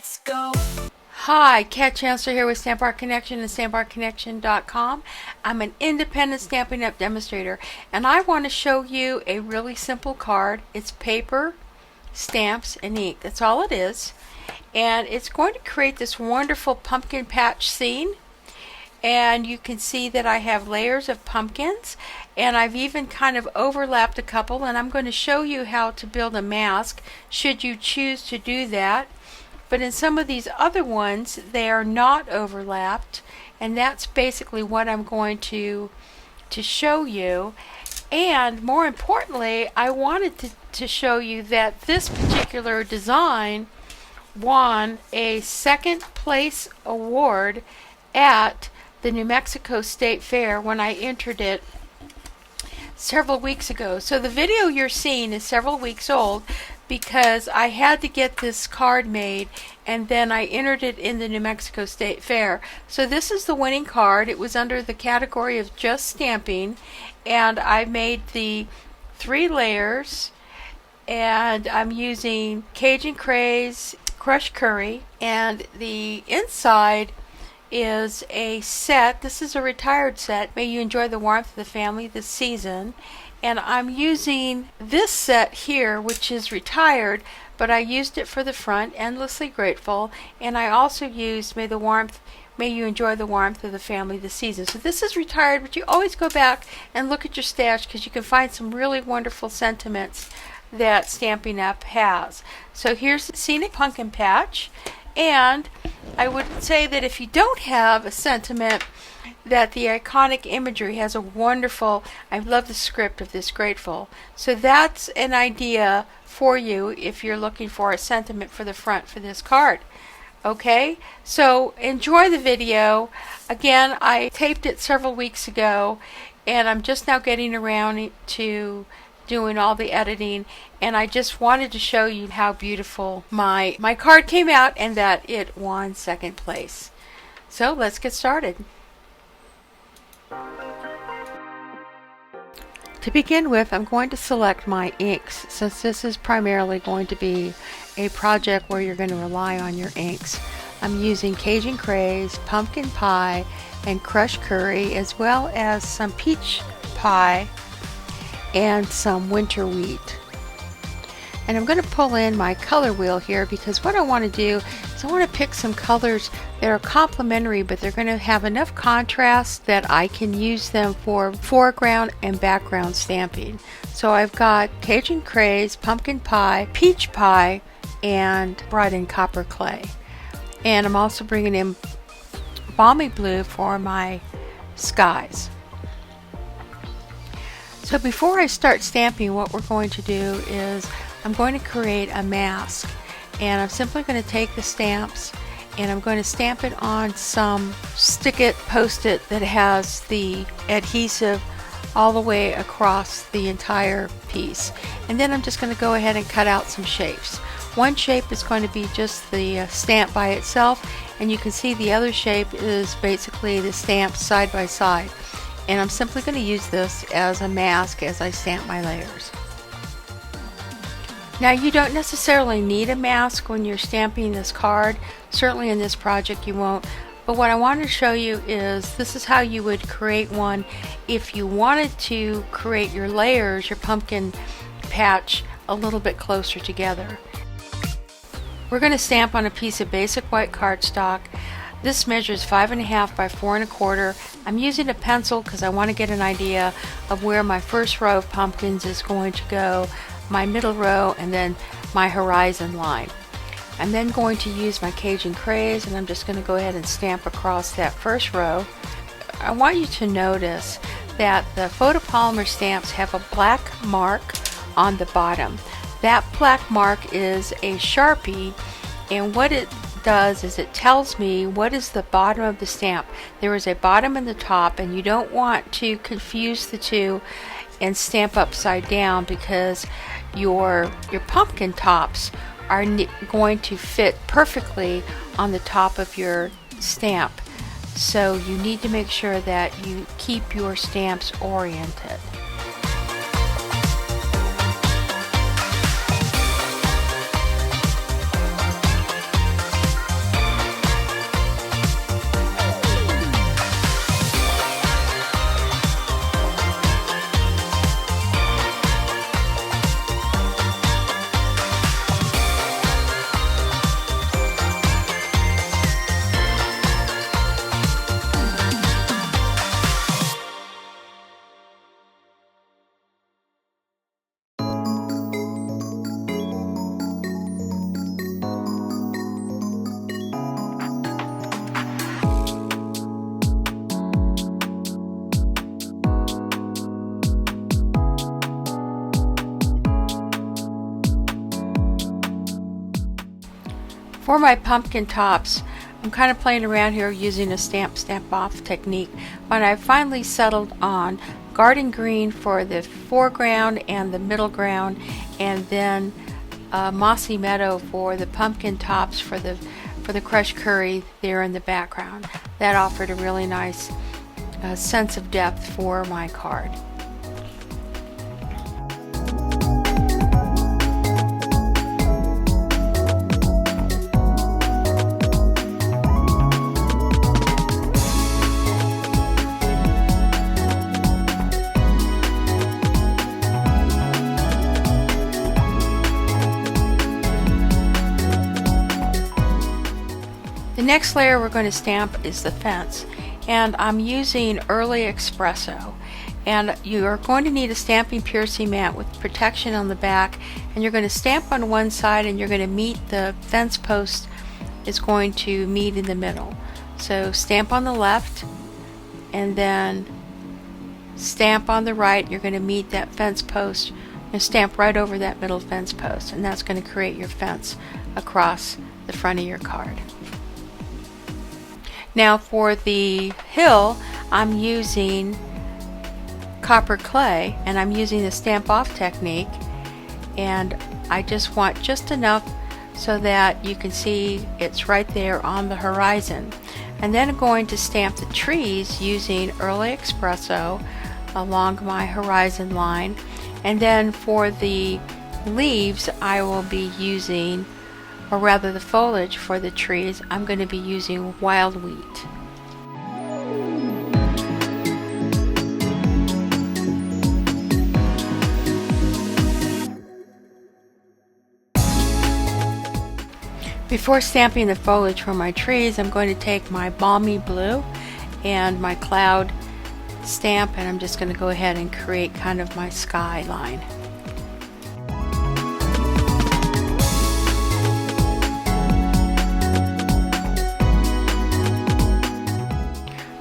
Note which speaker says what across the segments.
Speaker 1: Let's go.
Speaker 2: Hi, Kat Chancellor here with Stamp Art Connection and StampArtConnection.com. I'm an independent Stampin' Up demonstrator, and I want to show you a really simple card. It's paper, stamps, and ink. That's all it is. And it's going to create this wonderful pumpkin patch scene. And you can see that I have layers of pumpkins, and I've even kind of overlapped a couple, and I'm going to show you how to build a mask should you choose to do that. But in some of these other ones, they are not overlapped, and that's basically what I'm going to show you. And more importantly, I wanted to show you that this particular design won a second place award at the New Mexico State Fair when I entered it several weeks ago. So the video you're seeing is several weeks old because I had to get this card made, and then I entered it in the New Mexico State Fair. So this is the winning card. It was under the category of just stamping, and I made the 3 layers, and I'm using Cajun Craze crushed curry, and the inside is a set. This is a retired set. May you enjoy the warmth of the family this season. And I'm using this set here, which is retired, but I used it for the front, Endlessly Grateful, and I also used May you enjoy the warmth of the family this season. So this is retired, but you always go back and look at your stash because you can find some really wonderful sentiments that Stampin' Up has. So here's Scenic Pumpkin Patch, and I would say that if you don't have a sentiment, that the iconic imagery has a wonderful, I love the script of this Grateful. So that's an idea for you if you're looking for a sentiment for the front for this card. Okay, so enjoy the video. Again, I taped it several weeks ago, and I'm just now getting around to doing all the editing, and I just wanted to show you how beautiful my card came out and that it won second place. So let's get started. To begin with, I'm going to select my inks, since this is primarily going to be a project where you're going to rely on your inks. I'm using Cajun Craze, Pumpkin Pie, and Crushed Curry, as well as some Peach Pie and some Winter Wheat. And I'm going to pull in my color wheel here because what I want to do is I want to pick some colors that are complementary, but they're going to have enough contrast that I can use them for foreground and background stamping. So I've got Cajun Craze, Pumpkin Pie, Peach Pie, and Bright and Copper Clay. And I'm also bringing in Balmy Blue for my skies. So before I start stamping, what we're going to do is I'm going to create a mask, and I'm simply going to take the stamps and I'm going to stamp it on some stick-it, post-it that has the adhesive all the way across the entire piece. And then I'm just going to go ahead and cut out some shapes. One shape is going to be just the stamp by itself, and you can see the other shape is basically the stamps side by side. And I'm simply going to use this as a mask as I stamp my layers. Now, you don't necessarily need a mask when you're stamping this card. Certainly in this project you won't. But what I wanted to show you is this is how you would create one if you wanted to create your layers, your pumpkin patch, a little bit closer together. We're going to stamp on a piece of basic white cardstock. This measures 5.5 by 4.25. I'm using a pencil because I want to get an idea of where my first row of pumpkins is going to go, my middle row, and then my horizon line. I'm then going to use my Cajun Craze, and I'm just going to go ahead and stamp across that first row. I want you to notice that the photopolymer stamps have a black mark on the bottom. That black mark is a Sharpie, and what it does is it tells me what is the bottom of the stamp. There is a bottom and the top, and you don't want to confuse the two and stamp upside down because your pumpkin tops are going to fit perfectly on the top of your stamp. So you need to make sure that you keep your stamps oriented. For my pumpkin tops, I'm kind of playing around here using a stamp off technique, but I finally settled on garden green for the foreground and the middle ground, and then mossy meadow for the pumpkin tops for the crushed curry there in the background. That offered a really nice sense of depth for my card. The next layer we're going to stamp is the fence, and I'm using Early Espresso, and you are going to need a stamping piercing mat with protection on the back, and you're going to stamp on one side and you're going to meet the fence post is going to meet in the middle. So stamp on the left and then stamp on the right. You're going to meet that fence post and stamp right over that middle fence post, and that's going to create your fence across the front of your card. Now for the hill, I'm using copper clay, and I'm using the stamp off technique, and I just want just enough so that you can see it's right there on the horizon. And then I'm going to stamp the trees using Early Espresso along my horizon line, and then for the leaves I will be using, or rather the foliage for the trees, I'm going to be using wild wheat. Before stamping the foliage for my trees, I'm going to take my balmy blue and my cloud stamp, and I'm just going to go ahead and create kind of my skyline.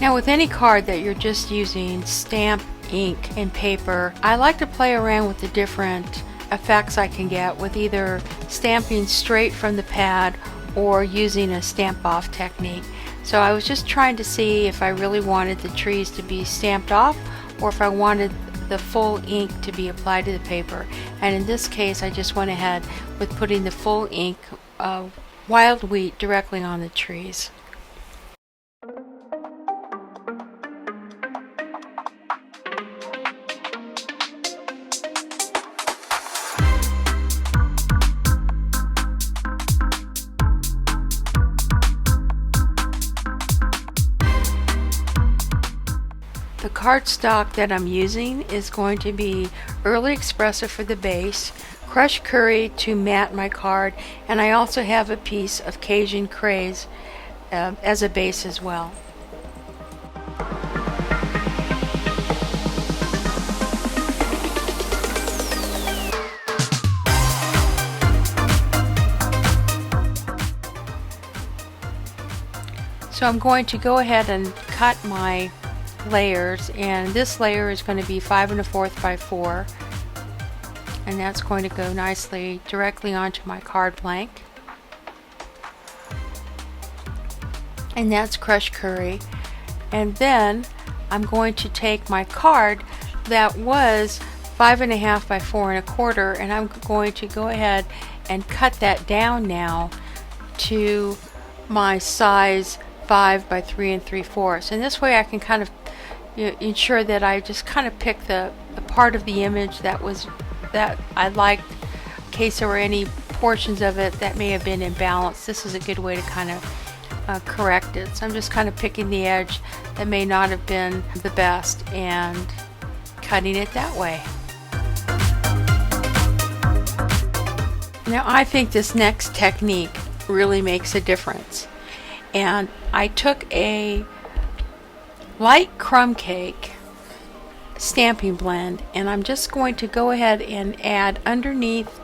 Speaker 2: Now with any card that you're just using stamp, ink, and paper, I like to play around with the different effects I can get with either stamping straight from the pad or using a stamp off technique. So I was just trying to see if I really wanted the trees to be stamped off or if I wanted the full ink to be applied to the paper. And in this case I just went ahead with putting the full ink wild wheat directly on the trees. The cardstock that I'm using is going to be Early Espresso for the base, crushed curry to mat my card, and I also have a piece of Cajun Craze as a base as well. So I'm going to go ahead and cut my layers, and this layer is going to be 5 1/4 by 4, and that's going to go nicely directly onto my card blank, and that's crushed curry. And then I'm going to take my card that was 5 1/2 by 4 1/4, and I'm going to go ahead and cut that down now to my size 5 by 3 3/4, and this way I can kind of ensure that I just kind of pick the part of the image that I liked, in case there were any portions of it that may have been imbalanced. This is a good way to kind of correct it. So I'm just kind of picking the edge that may not have been the best and cutting it that way. Now I think this next technique really makes a difference, and I took a light crumb cake stamping blend, and I'm just going to go ahead and add underneath,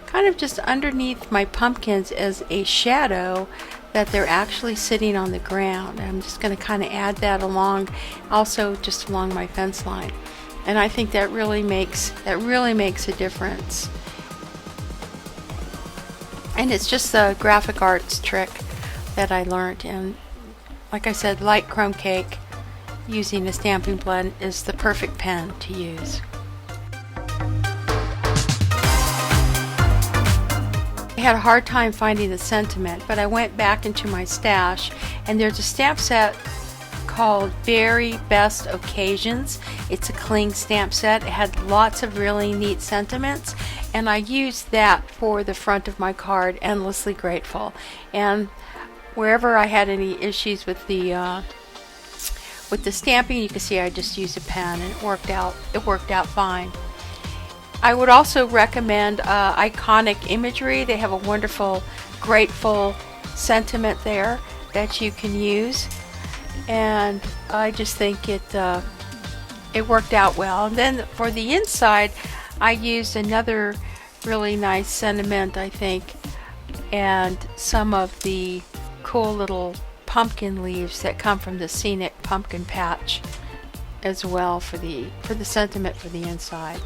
Speaker 2: kind of just underneath my pumpkins as a shadow that they're actually sitting on the ground. I'm just going to kind of add that along, also just along my fence line, and I think that really makes a difference. And it's just a graphic arts trick that I learned. And like I said, light crumb cake using a stamping blend is the perfect pen to use. I had a hard time finding the sentiment, but I went back into my stash, and there's a stamp set called Very Best Occasions. It's a cling stamp set. It had lots of really neat sentiments, and I used that for the front of my card, Endlessly Grateful. And wherever I had any issues with the stamping, you can see I just used a pen, and it worked out fine. I would also recommend Iconic Imagery. They have a wonderful grateful sentiment there that you can use, and I just think it worked out well. And then for the inside, I used another really nice sentiment, I think, and some of the cool little pumpkin leaves that come from the Scenic Pumpkin Patch as well for the sentiment for the inside.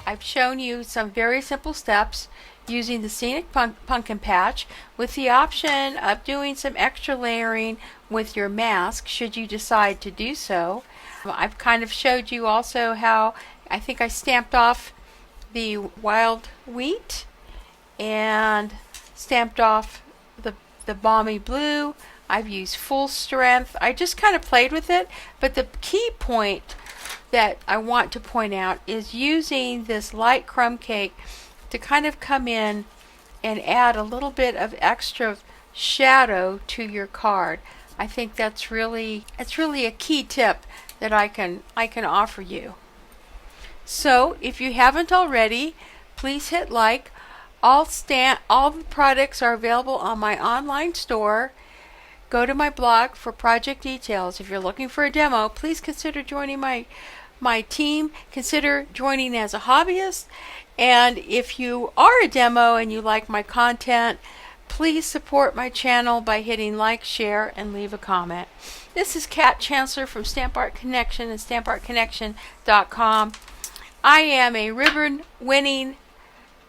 Speaker 2: I've shown you some very simple steps using the Scenic Pumpkin Patch with the option of doing some extra layering with your mask should you decide to do so. I've kind of showed you also how I think I stamped off the wild wheat and stamped off the balmy blue. I've used full strength. I just kind of played with it, but the key point that I want to point out is using this light crumb cake to kind of come in and add a little bit of extra shadow to your card. I think it's really a key tip that I can offer you. So if you haven't already, please hit like. All the products are available on my online store. Go to my blog for project details. If you're looking for a demo, please consider joining my team. Consider joining as a hobbyist. And if you are a demo and you like my content, please support my channel by hitting like, share, and leave a comment. This is Kat Chancellor from Stamp Art Connection and stampartconnection.com. I am a ribbon-winning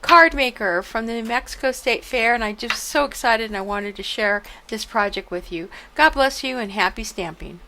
Speaker 2: card maker from the New Mexico State Fair, and I'm just so excited and I wanted to share this project with you. God bless you and happy stamping.